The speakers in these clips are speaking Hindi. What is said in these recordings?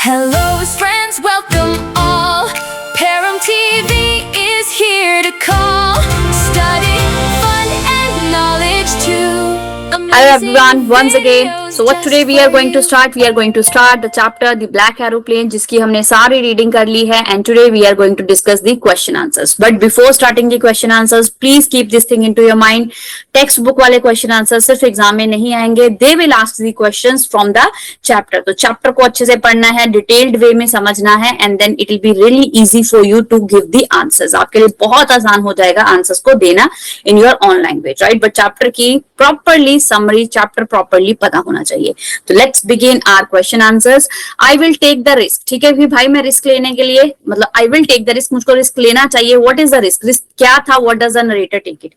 Hello, friends, welcome all. Param TV is here to call. Study, fun, and knowledge too. Hello everyone, once again. So what today we are going to start? We are going to start the chapter The Black Aeroplane, जिसकी हमने सारी रीडिंग कर ली है. And today we are going to discuss the question answers. But before starting the question answers, please keep this thing into your mind. Text book वाले क्वेश्चन आंसर सिर्फ एग्जाम में नहीं आएंगे. They will ask the questions from the chapter. तो चैप्टर को अच्छे से पढ़ना है, डिटेल्ड वे में समझना है, and then it will be really easy for you to give the answers. आपके लिए बहुत आसान हो जाएगा आंसर्स को देना in your own language, right. But chapter की प्रॉपरली समरी, चैप्टर प्रॉपरली पता होना चाहिए. तो let's begin our question answers. I will take the risk. ठीक है भाई, मैं रिस्क लेने के लिए, मतलब I will take the risk, मुझको रिस्क लेना चाहिए. What is the risk? Risk क्या था? What does the narrator take it?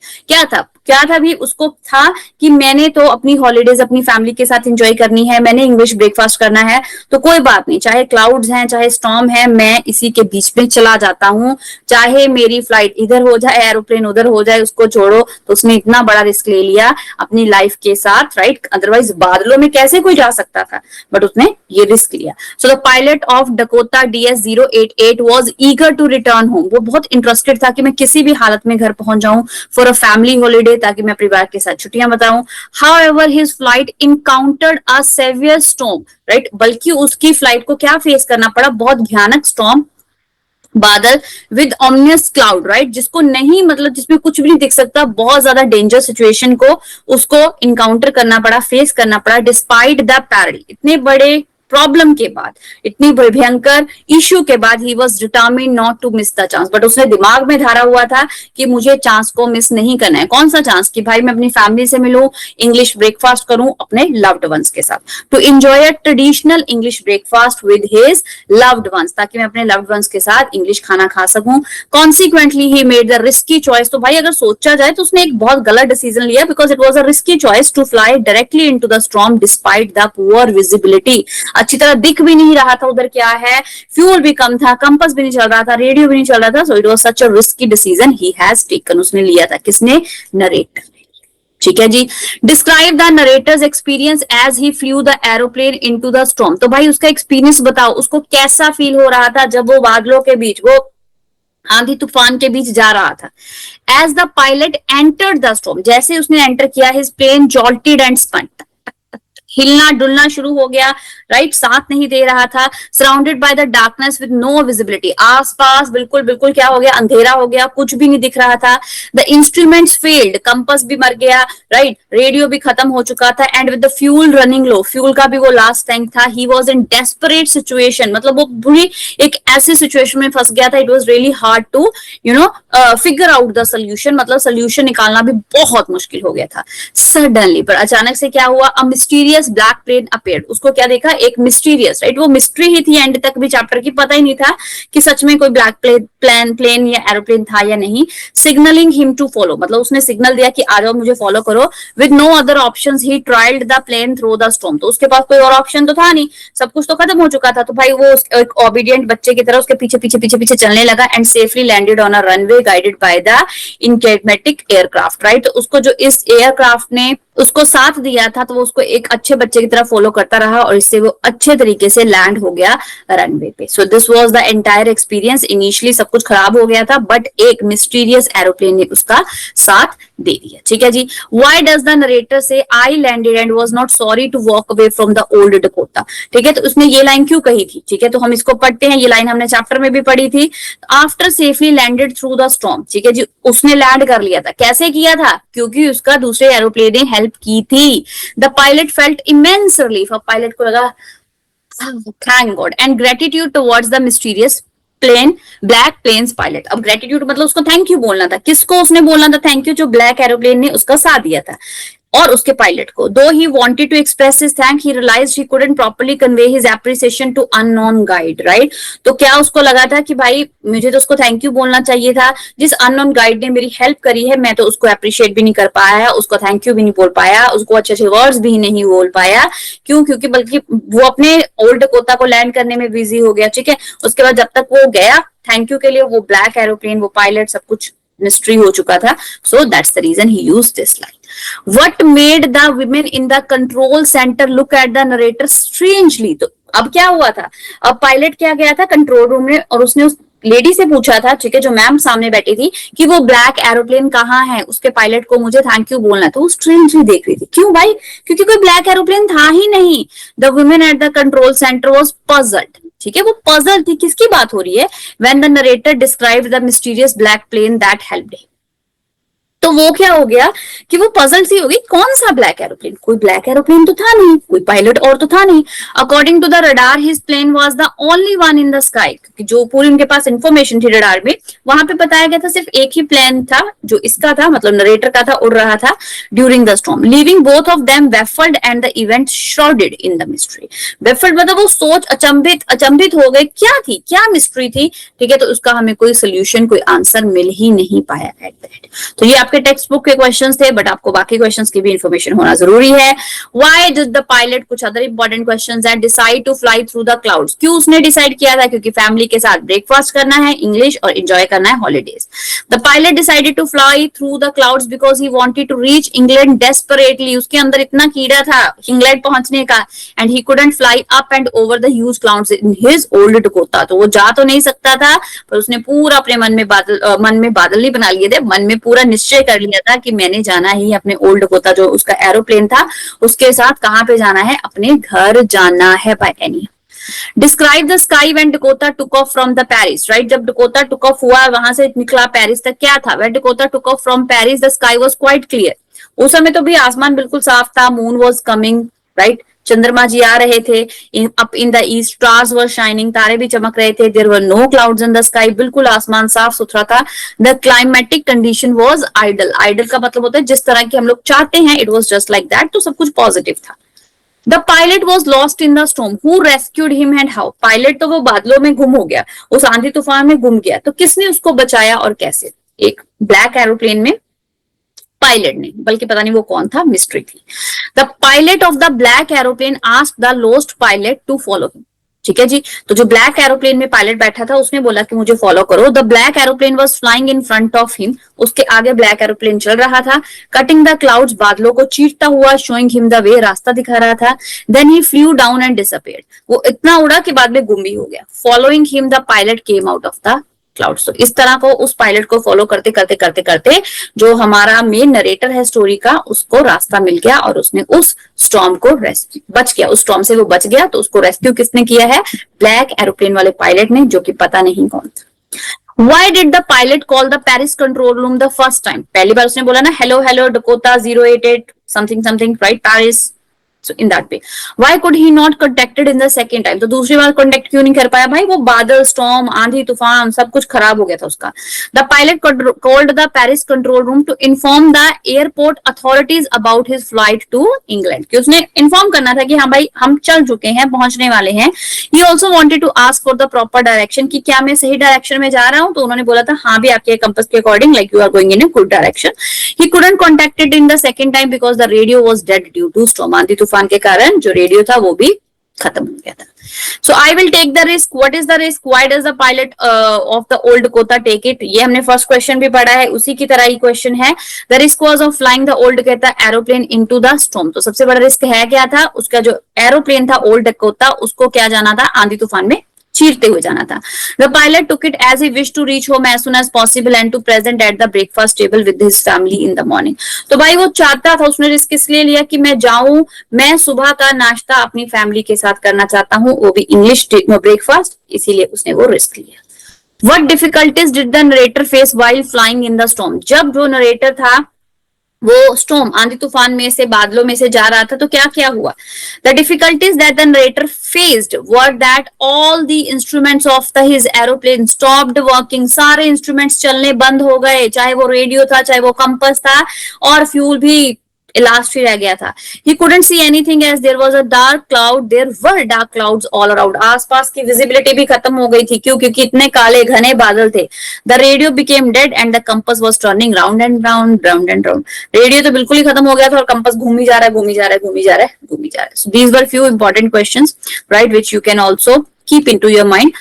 क्या था भी? उसको था कि मैंने तो अपनी हॉलीडेज अपनी फैमिली के साथ एंजॉय करनी है, मैंने इंग्लिश ब्रेकफास्ट करना है, तो कोई बात नहीं, चाहे क्लाउड्स हैं चाहे स्टॉर्म है, मैं इसी के बीच में चला जाता हूं. चाहे मेरी फ्लाइट इधर हो जाए, एरोप्लेन उधर हो जाए, उसको छोड़ो. तो उसने इतना बड़ा रिस्क ले लिया अपनी लाइफ के साथ, राइट. अदरवाइज बादलों में कैसे कोई जा सकता था, बट उसने ये रिस्क लिया. So the pilot of Dakota DS-088 was eager to return home. वो बहुत इंटरेस्टेड था कि मैं किसी भी हालत में घर पहुंच जाऊं फॉर अ फैमिली हॉलीडे, ताकि मैं परिवार के साथ छुट्टियां बताऊं. However his flight encountered a severe storm, right. बल्कि उसकी फ्लाइट को क्या फेस करना पड़ा? बहुत भयानक स्टॉर्म, बादल विद ऑमनियस क्लाउड, राइट. जिसको नहीं, मतलब जिसमें कुछ भी नहीं दिख सकता, बहुत ज्यादा डेंजर सिचुएशन को उसको इनकाउंटर करना पड़ा, फेस करना पड़ा. डिस्पाइट द पैरल, इतने बड़े प्रॉब्लम के बाद, इतनी भयंकर इश्यू के बाद, he was determined not to miss the chance. But उसने दिमाग में धारा हुआ था कि मुझे चांस को मिस नहीं करना है. कौन सा चांस? कि भाई मैं अपनी फैमिली से मिलूं, इंग्लिश ब्रेकफास्ट करूं अपने लव्ड वंस के साथ. To enjoy a traditional English breakfast with his loved ones, ताकि मैं अपने लव्ड वंस के साथ इंग्लिश खाना खा सकूं. Consequently he made the risky choice. तो भाई अगर सोचा जाए तो उसने एक बहुत गलत डिसीजन लिया, because it was a risky choice to fly directly into the storm despite the poor visibility. अच्छी तरह दिख भी नहीं रहा था उधर क्या है, फ्यूल भी कम था, कंपास भी नहीं चल रहा था, रेडियो भी नहीं चल रहा था. So it was such a risky decision he has taken. उसने लिया था. किसने? नरेटर. ठीक है जी. Describe the narrator's experience as he flew the aeroplane into the storm. तो भाई उसका एक्सपीरियंस बताओ, उसको कैसा फील हो रहा था जब वो बादलों के बीच, वो आंधी तूफान के बीच जा रहा था. As the pilot entered the storm, जैसे उसने एंटर किया, his plane jolted and spun, हिलना डुलना शुरू हो गया, राइट. साथ नहीं दे रहा था. Surrounded by the darkness with no visibility, आसपास बिल्कुल बिल्कुल क्या हो गया? अंधेरा हो गया, कुछ भी नहीं दिख रहा था. द इंस्ट्रूमेंट्स फेल्ड, कंपास भी मर गया, राइट. रेडियो भी खत्म हो चुका था. And with the fuel running low, fuel का भी वो लास्ट टैंक था. He was in desperate situation, मतलब वो बुरी एक ऐसी सिचुएशन में फंस गया था. It was really hard to figure out the solution, मतलब सोल्यूशन निकालना भी बहुत मुश्किल हो गया था. सडनली, पर अचानक से क्या हुआ? A mysterious black plane appeared. उसको क्या देखा? एक मिस्टीरियस, राइट. वो मिस्ट्री ही थी एंड तक भी चैप्टर की, पता ही नहीं था कि सच में कोई ब्लैक प्लेन या एरोप्लेन था या नहीं. सिग्नलिंग हिम टू फॉलो, मतलब उसने सिग्नल दिया कि आ जाओ मुझे फॉलो करो. With no other options he trialled the plane through the storm. तो उसके पास कोई और ऑप्शन तो था नहीं, सब कुछ तो खत्म हो चुका था. तो भाई वो एक ओबीडियंट बच्चे की तरह उसके पीछे पीछे पीछे पीछे चलने लगा. And safely landed on a runway guided by the enigmatic aircraft, right. तो उसको जो इस एयरक्राफ्ट ने उसको साथ दिया था, तो वो उसको एक अच्छे बच्चे की तरह फॉलो करता रहा, और इससे वो अच्छे तरीके से लैंड हो गया रनवे पे. So this was the entire experience. Initially सब कुछ खराब हो गया था, बट एक मिस्टीरियस एरोप्लेन ने उसका साथ दे दिया. ठीक है जी. Why does the narrator say I landed and was not sorry to walk away from the old Dakota. ठीक है, तो उसने ये लाइन क्यों कही थी? ठीक है, तो हम इसको पढ़ते हैं. ये लाइन हमने चैप्टर में भी पढ़ी थी. After safely landed through the storm. ठीक है जी, उसने लैंड कर लिया था. कैसे किया था? क्योंकि उसका दूसरे एरोप्लेन ने हेल्प की थी. The pilot felt immense relief. अब पायलट को लगा thank God and gratitude towards the mysterious plane black planes pilot. अब ग्रेटिट्यूड मतलब उसको थैंक यू बोलना था. किसको उसने बोलना था थैंक यू? जो ब्लैक एरोप्लेन ने उसका साथ दिया था और उसके पायलट को. Though he wanted to express his thank, he realized he couldn't properly convey his appreciation to unknown guide, right. तो क्या उसको लगा था कि भाई मुझे तो उसको थैंक यू बोलना चाहिए था, जिस अननोन गाइड ने मेरी हेल्प करी है, मैं तो उसको अप्रिशिएट भी नहीं कर पाया, उसको थैंक यू भी नहीं बोल पाया, उसको अच्छे अच्छे वर्ड्स भी नहीं बोल पाया. क्यों? क्योंकि बल्कि वो अपने ओल्ड डकोटा को लैंड करने में बिजी हो गया. ठीक है, उसके बाद जब तक वो गया थैंक यू के लिए, वो ब्लैक एरोप्लेन, वो पायलट, सब कुछ मिस्ट्री हो चुका था. So that's the reason he used this line. What made the women in the control center look at the narrator strangely? तो अब क्या हुआ था, अब पायलट क्या गया था कंट्रोल रूम में और उसने उस लेडी से पूछा था, ठीक है, जो मैम सामने बैठी थी, कि वो ब्लैक एरोप्लेन कहाँ है, उसके पायलट को मुझे थैंक यू बोलना है। तो वो स्ट्रेंजली देख रही थी, क्यों भाई, क्योंकि कोई ब्लैक एरोप्लेन था ही नहीं। The women at the control centre was puzzled, ठीक है, वो पजल थी। किसकी बात हो रही है, when the narrator described the mysterious black plane that helped him. तो वो क्या हो गया कि वो पजल सी होगी, कौन सा ब्लैक एरोप्लेन, कोई ब्लैक एरोप्लेन तो था नहीं, कोई पायलट और तो था नहीं। According to the radar his plane was the only one in the sky, क्योंकि जो पूरी उनके पास इंफॉर्मेशन थी रडार में, वहां पे बताया गया था सिर्फ एक ही प्लेन था जो इसका था, मतलब नरेटर का था, उड़ रहा था during the storm, leaving both of them baffled and the event shrouded in the mystery. Baffled मतलब वो सोच अचंभित हो गए, क्या थी, क्या मिस्ट्री थी, ठीक है, तो उसका हमें कोई सोल्यूशन, कोई आंसर मिल ही नहीं पाया एट दैट। तो ये आपके टेक्स्ट बुक के क्वेश्चंस थे, बट आपको बाकी क्वेश्चंस की भी इंफॉर्मेशन होना जरूरी है। व्हाई डिड द पायलट, कुछ अदर इंपॉर्टेंट क्वेश्चंस हैं, decide to fly through the clouds, क्यों उसने डिसाइड किया था, क्योंकि फैमिली के साथ ब्रेकफास्ट करना है, इंग्लिश और एंजॉय करना है holidays. The pilot decided to fly through the clouds because he wanted to reach England desperately, उसके अंदर इतना कीड़ा था इंग्लैंड पहुंचने का, and he couldn't fly up and over the huge clouds in his old Dakota, तो वो जा तो नहीं सकता था, पर उसने पूरा अपने मन में बादल नहीं बना लिए थे, मन में पूरा निश्चय कर लिया था कि मैंने जाना ही अपने ओल्ड डकोटा, जो उसका एरोप्लेन था, उसके साथ कहां पे जाना है, अपने घर जाना है by any. Describe the sky when Dakota took off from the Paris, right, जब डकोटा टुक ऑफ हुआ, वहां से निकला पेरिस तक, क्या था, when Dakota took off from Paris the sky was quite clear, उस समय तो भी आसमान बिल्कुल साफ था, मून वाज कमिंग, राइट, चंद्रमा जी आ रहे थे, up in the east stars were shining, तारे भी चमक रहे थे, there were no clouds in the sky, बिल्कुल आसमान साफ सुथरा था। The climatic condition was ideal, ideal का मतलब होता है जिस तरह की हम लोग चाहते हैं, it was just like that, तो सब कुछ पॉजिटिव था। The pilot was lost in the storm, who rescued him and how, pilot तो वो बादलों में गुम हो गया, उस आंधी तूफान में गुम गया, तो किसने उसको बचाया और कैसे, एक ब्लैक एरोप्लेन में पायलट ने, बल्कि पता नहीं वो कौन था, मिस्ट्री थी। The pilot of the black aeroplane asked the lost pilot to follow him, ठीक है जी, तो जो ब्लैक एरोप्लेन में पायलट बैठा था उसने बोला कि मुझे फॉलो करो। The black aeroplane was flying in front of him, उसके आगे ब्लैक एरोप्लेन चल रहा था, कटिंग द क्लाउड्स, बादलों को चीरता हुआ, शोइंग हिम द वे, रास्ता दिखा रहा था। Then he flew down and disappeared, वो इतना उड़ा कि बाद में गुम भी हो गया। Following him the pilot came out of the clouds, तो इस तरह को उस पायलट को फॉलो करते करते करते करते जो हमारा मेन नरेटर है स्टोरी का, उसको रास्ता मिल गया और उसने उस स्टॉर्म को बच गया, उस स्टॉर्म से वो बच गया। तो उसको रेस्क्यू किसने किया है, ब्लैक एरोप्लेन वाले पायलट ने, जो कि पता नहीं कौन था। Why did the pilot call the Paris control room the first time? पहली बार उसने बोला ना, hello hello Dakota 088 something something, right, Paris, so in that way. Why could he not contacted in the second time? तो दूसरी बार कॉन्टेक्ट क्यों नहीं कर पाया भाई, वो बादल, स्टॉर्म, आंधी तूफान सब कुछ खराब हो गया था उसका। The pilot called the Paris control room to inform the airport authorities about his flight to England, कि उसने इन्फॉर्म करना था कि हाँ भाई हम चल चुके हैं, पहुंचने वाले हैं। He also wanted to ask for the proper direction, कि क्या मैं सही डायरेक्शन में जा रहा हूँ, तो उन्होंने बोला था हाँ भी आपके कंपास के according, like you are going in a good direction. He couldn't contacted in the second time because the radio was dead due to storm, आंधी तूफान के कारण जो रेडियो था वो भी खत्म हो गया था। So I will take the risk. What is the risk? Why does the pilot of the old Dakota take it? ये हमने फर्स्ट क्वेश्चन भी पढ़ा है, उसी की तरह ही क्वेश्चन है। The risk was of flying the old Dakota aeroplane into the storm. तो सबसे बड़ा रिस्क है क्या था, उसका जो एरोप्लेन था ओल्ड डकोटा, उसको क्या जाना था, आंधी तूफान में चीरते हुए जाना था। The pilot took it as he wished to reach home as soon as possible and to present at the breakfast table with his family in the morning. तो भाई वो चाहता था, उसने रिस्क इसलिए लिया कि मैं जाऊं, मैं सुबह का नाश्ता अपनी फैमिली के साथ करना चाहता हूं, वो भी इंग्लिश ब्रेकफास्ट, इसीलिए उसने वो रिस्क लिया। What difficulties did the narrator face while flying in the storm? जब जो नरेटर था वो स्टॉर्म, आंधी तूफान में से, बादलों में से जा रहा था, तो क्या क्या हुआ। The difficulties that the narrator faced were that all the instruments of the his aeroplane stopped working, सारे इंस्ट्रूमेंट्स चलने बंद हो गए, चाहे वो रेडियो था, चाहे वो कंपास था, और फ्यूल भी लास्ट ही रह गया था। He couldn't see anything as there was a dark cloud, there were dark clouds all around. आसपास की विजिबिलिटी भी खत्म हो गई थी, क्यों, क्योंकि इतने काले घने बादल थे। The radio became dead and the compass was turning round and round, round and round. Radio तो बिल्कुल ही खत्म हो गया था और कंपास घूम ही जा रहा है, घूम ही जा रहा है, घूम ही जा रहा है, घूम ही जा रहा है। So these were few important questions, right, which you can also keep into your mind.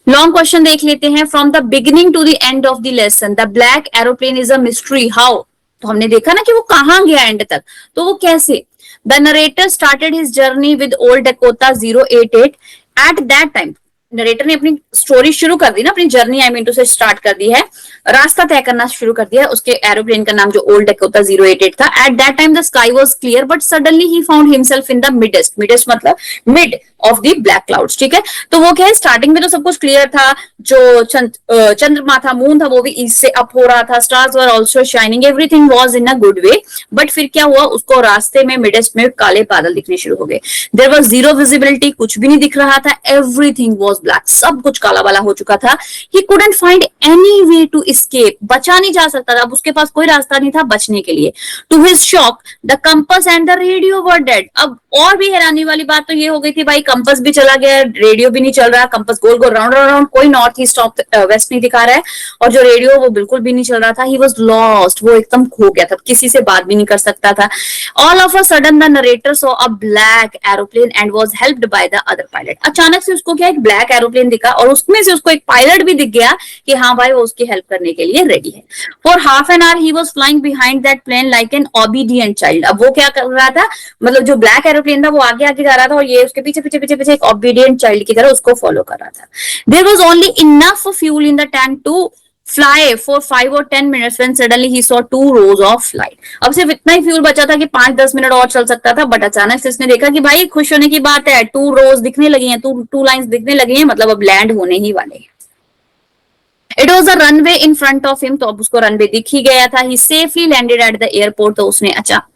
Long question देख लेते हैं। From the beginning to the end of the lesson the black aeroplane is a mystery. How, तो हमने देखा ना कि वो कहां गया एंड तक, तो वो कैसे। The narrator started his journey with old Dakota 088 eight that time narrator ने अपनी स्टोरी शुरू कर दी ना, अपनी जर्नी आई मीन टू से स्टार्ट कर दी है, रास्ता तय करना शुरू कर दिया। उसके एरोप्लेन का नाम जो ओल्ड डेकोटा 088 था। At that time the sky was clear but suddenly he found himself in the midst, midst मतलब mid of the black clouds, ठीक है। तो वो क्या है, स्टार्टिंग में तो सब कुछ क्लियर था, जो चंद्रमा था, मून था, वो भी ईस्ट से अप हो रहा था, stars were also shining, everything was in a good way. But फिर क्या हुआ, उसको रास्ते में मिडेस्ट में काले बादल दिखने शुरू हो गए। देयर वाज जीरो विजिबिलिटी, कुछ भी नहीं दिख रहा था, एवरीथिंग वाज ब्लैक, सब कुछ काला वाला हो चुका था। He couldn't find any way to escape, बचा नहीं जा सकता था, अब उसके पास कोई रास्ता नहीं था बचने के लिए। To his shock the compass and the radio were dead. अब और भी हैरानी वाली बात तो ये हो गई थी भाई, कंपास भी चला गया, रेडियो भी नहीं चल रहा, कंपास गोल गोल राउंड राउंड, कोई नॉर्थ ईस्ट वेस्ट नहीं दिखा रहा है, और जो रेडियो वो बिल्कुल भी नहीं चल रहा था। ही वाज लॉस्ट, वो एकदम खो गया था, किसी से बात भी नहीं कर सकता था। All of a sudden the narrator saw a black aeroplane and was helped by the other pilot. अचानक से उसको क्या एक ब्लैक एरोप्लेन दिखा, और उसमें से उसको एक पायलट भी दिख गया कि हाँ भाई वो उसकी हेल्प करने के लिए रेडी है। For half an hour he was flying behind that plane like an obedient child. अब वो क्या कर रहा था, मतलब जो ब्लैक एरोप्लेन था वो आगे आगे जा रहा था, और ये उसके पीछे पीछे पीछे पीछे एक ओबीडिएंट चाइल्ड की तरह उसको फॉलो कर रहा था। There was only enough fuel in the tank to fly for 5 or 10 minutes when suddenly he saw 2 rows of light। अब सिर्फ इतना ही फ्यूल बचा था कि 5-10 मिनट और चल सकता था, बट अचानक से इसने देखा कि भाई खुश होने की बात है, 2 रोज दिखने लगी हैं, 2 लाइंस दिखने लगी हैं, मतलब अब लैंड होने ही वाले हैं। It was a runway in front of him, तो अब उसको रनवे दिख ही गया था। He safely landed at the airport, तो उसने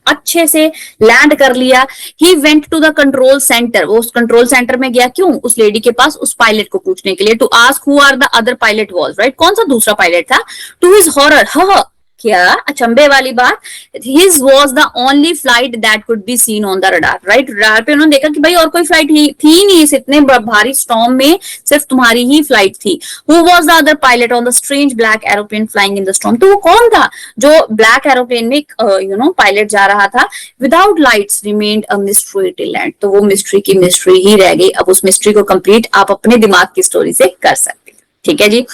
अच्छे से लैंड कर लिया। He went to the control centre, वो उस कंट्रोल सेंटर में गया, क्यों, उस लेडी के पास, उस पायलट को पूछने के लिए, to ask who are the other pilot was, right, कौन सा दूसरा पायलट था। टू हिज हॉरर, क्या अचंबे वाली बात, his was the only flight that could be seen on the radar, right. Radar पे उन्होंने देखा कि भाई और कोई फ्लाइट थी नहीं इस इतने भारी स्टॉर्म में, सिर्फ तुम्हारी ही फ्लाइट थी। Who was the other pilot on the strange black aeroplane flying in the storm, तो वो कौन था जो ब्लैक एरोप्लेन में पायलट जा रहा था। Without lights remained a mystery till and, तो वो मिस्ट्री की मिस्ट्री ही रह गई। अब उस मिस्ट्री को कंप्लीट आप अपने दिमाग की स्टोरी से कर सकते, ठीक है जी।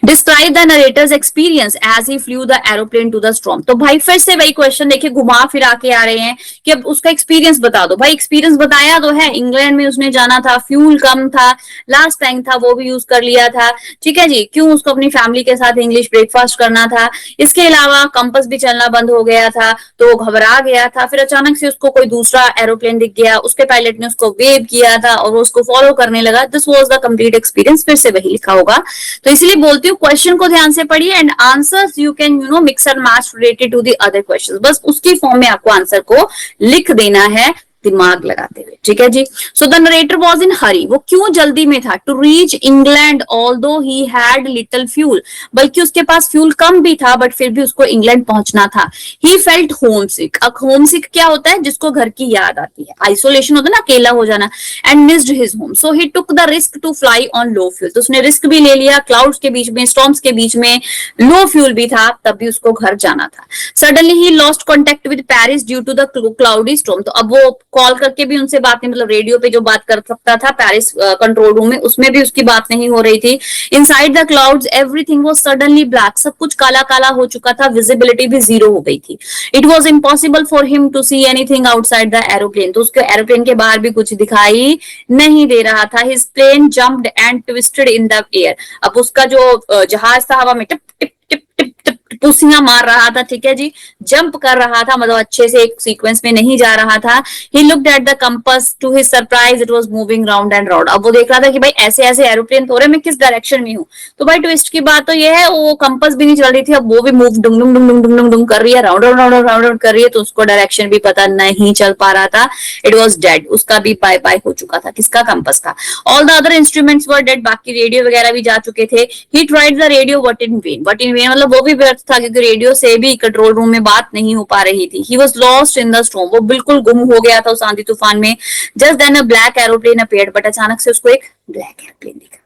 Describe the narrator's experience as he flew the aeroplane to the storm. तो भाई फिर से वही क्वेश्चन देखिए, घुमा फिरा के आ रहे हैं कि अब उसका एक्सपीरियंस बता दो। भाई एक्सपीरियंस बताया तो है, इंग्लैंड में उसने जाना था, फ्यूल कम था, लास्ट टाइम था वो भी यूज कर लिया था, ठीक है जी। क्यों उसको अपनी फैमिली के साथ इंग्लिश ब्रेकफास्ट करना था, इसके अलावा कंपास भी चलना बंद हो गया था, तो वो घबरा गया था। फिर अचानक से उसको कोई दूसरा एरोप्लेन दिख गया, उसके पायलट ने उसको वेव किया था और वो उसको फॉलो करने लगा। This was the complete experience, फिर से वही लिखा होगा। तो इसलिए बोलती हूँ क्वेश्चन को ध्यान से पढ़िए and answers you can mix and match related to the other questions, बस उसकी फॉर्म में आपको आंसर को लिख देना है दिमाग लगाते हुए, ठीक है जी। So the narrator was in hurry, वो क्यों जल्दी में था, to reach England although he had little fuel, बल्कि उसके पास फ्यूल कम भी था बट फिर भी उसको इंग्लैंड पहुंचना था। ही फेल्ट होमसिक, अब होमसिक क्या होता है, जिसको घर की याद आती है, आइसोलेशन होता है ना, अकेला हो जाना, and missed his home, so he took the risk to fly on low fuel, तो उसने रिस्क भी ले लिया, क्लाउड्स के बीच में, स्टॉर्म्स के बीच में, लो फ्यूल भी था, तब भी उसको घर जाना था। Suddenly he lost contact with Paris due to the cloudy storm, तो अब वो कॉल करके भी उनसे बात नहीं, मतलब रेडियो पे जो बात कर सकता था पेरिस कंट्रोल रूम में, उसमें भी उसकी बात नहीं हो रही थी। Inside the clouds everything was suddenly black, सब कुछ काला काला हो चुका था, विजिबिलिटी भी जीरो हो गई थी। It was impossible for him to see anything outside the aeroplane, तो उसके एरोप्लेन के बाहर भी कुछ दिखाई नहीं दे रहा था। His plane jumped and twisted in the air, अब उसका जो जहाज था हवा में टिप टिप टिप टिप टिप पुसियां मार रहा था, ठीक है जी, जंप कर रहा था, मतलब अच्छे से एक सीक्वेंस में नहीं जा रहा था। He looked at the compass, to his surprise it was moving round and round, अब वो देख रहा था कि भाई ऐसे ऐसे एरोप्लेन तो रहे, मैं किस डायरेक्शन में हूँ। तो भाई ट्विस्ट की बात तो ये है, वो कंपास भी नहीं चल रही थी, अब वो भी मूव डुंग डुंग डुंग डुंग डुंग डुंग कर रही है, round round round round round कर रही है, तो उसको डायरेक्शन भी पता नहीं चल पा रहा था। इट वाज डेड, उसका भी बाय बाय हो चुका था, किसका, कंपास का। All the other instruments were dead, बाकी रेडियो वगैरह भी जा चुके थे। He tried the radio but in when, मतलब वो भी व्यर्थ था, क्योंकि रेडियो से भी कंट्रोल रूम में बात नहीं हो पा रही थी। He was lost in the storm, वो बिल्कुल गुम हो गया था उस आंधी तूफान में। Just then a black aeroplane appeared, but अचानक से उसको एक ब्लैक एरोप्लेन दिखा।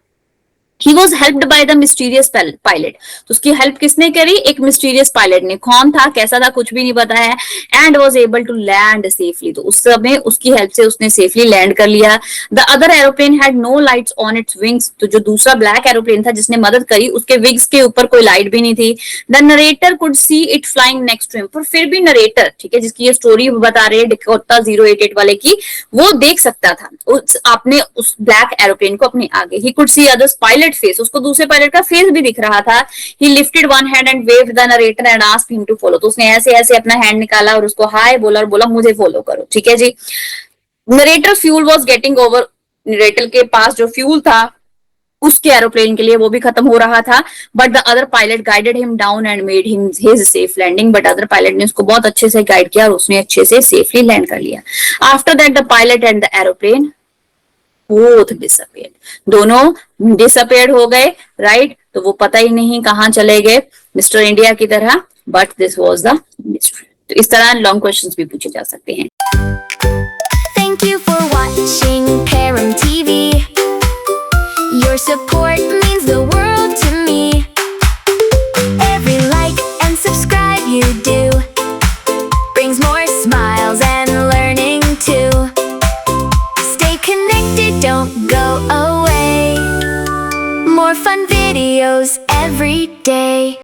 He was helped by the mysterious pilot. तो उसकी हेल्प किसने करी? एक मिस्टीरियस पायलट ने. कौन था, कैसा था, कुछ भी नहीं पता है. And was able to land safely. तो उस समय उसकी हेल्प से उसने सेफली लैंड कर लिया. The other aeroplane had no lights on its wings. तो जो दूसरा ब्लैक एरोप्लेन था जिसने मदद करी, उसके विंग्स के ऊपर कोई लाइट भी नहीं थी. The narrator could see it flying next to him. पर फिर भी नरेटर, ठीक है, जिसकी ये स्टोरी बता रहे हैं डकोटा 088 वाले की, वो देख सकता था आपने उस ब्लैक एरोप्लेन को अपने आगे. He could see others pilot face. उसको दूसरे पायलट का फेस भी दिख रहा था. He lifted one hand and waved the narrator and asked him to follow. तो उसने ऐसे ऐसे अपना हैंड निकाला और उसको हाय बोला और बोला मुझे फॉलो करो. ठीक है जी. Narrator fuel was getting over. Narrator के पास जो फ्यूल था उसके एरोप्लेन के लिए वो भी खत्म हो रहा था. But the other pilot guided him down and made him his safe landing. But other pilot ने उसको बहुत अच्छे से गाइड किया और उसने अच्छे से सेफली लैंड कर लिया. After that the pilot and the aeroplane both disappeared. दोनों डिसअपियर्ड हो गए. राइट. तो वो पता ही नहीं कहाँ चले गए, मिस्टर इंडिया की तरह. But this was the mystery. तो इस तरह लॉन्ग क्वेश्चंस भी पूछे जा सकते हैं. Thank you for watching Param TV. Your support means the world to me. Every like and subscribe you do brings more smiles and learning too. Stay connected, don't go away. More fun videos every day.